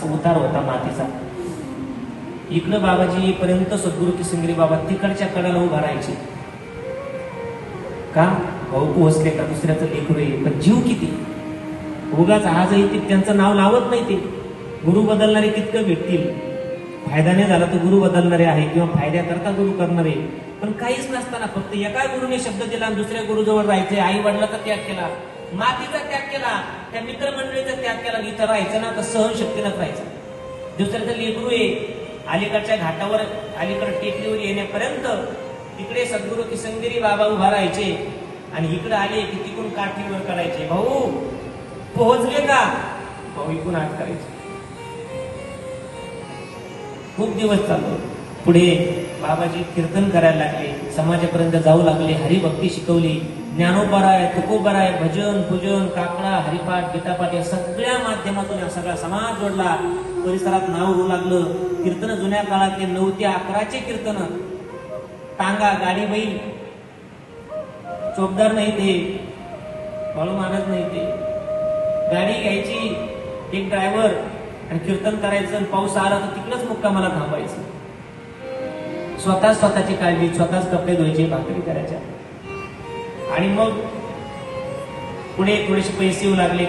असं उतार होता मातीचा. इकडं बाबाजी येईपर्यंत सद्गुरू किसनगिरी बाबा तिकडच्या कडाला उभा राहायचे. का? भाऊ पोहोचले का, दुसऱ्याचं लेकरू आहे, पण जीव किती. उगाच आजही त्यांचं नाव लावत नाही. ते गुरु बदलणारे कितकं भेटतील. फायदा नाही झाला तर गुरु बदलणारे आहे, किंवा फायद्याकरता गुरु करणारे. पण काहीच नसताना फक्त एका गुरुने शब्द दिला आणि दुसऱ्या गुरुजवळ राहायचे. आई वडिलाचा त्याग केला, मातीचा त्याग केला, त्या मित्रमंडळीचा त्याग केला. इथं राहायचं ना तर सहनशक्तीनंच राहायचं. दुसऱ्याचं लेकरू आहे, अलीकडच्या घाटावर अलीकडे टेकडीवर येण्यापर्यंत तिकडे सद्गुरू किसनगिरी बाबा उभा राहायचे आणि इकडे आले की तिकडून काठीवर करायचे. भाऊ पोहोचले का, भाऊ इकडून आत करायचे. खूप दिवस चाललो. पुढे बाबाजी कीर्तन करायला लागले, समाजापर्यंत जाऊ लागले, हरिभक्ती शिकवली, ज्ञानोपराय, तुकोबराय, भजन पूजन, काकडा, हरिपाठ, गीतापाठ या सगळ्या माध्यमातून हा सगळा समाज जोडला. परिसरात नाव होऊ लागलं. कीर्तन जुन्या काळातले 9 ते 11चे कीर्तन. टांगा, गाडी, बैल, चोपदार नाही ते, बाळू महाराज नाही ते. गाडी घ्यायची, एक ड्रायव्हर, आणि कीर्तन करायचं. पाऊस आला तर तिकडच मुक्कामाला थांबायचं. स्वतःची काळजी, स्वतःच कपडे धुवायचे, भाकरी करायच्या. आणि मग पुढे थोडेसे पैसे येऊ लागले.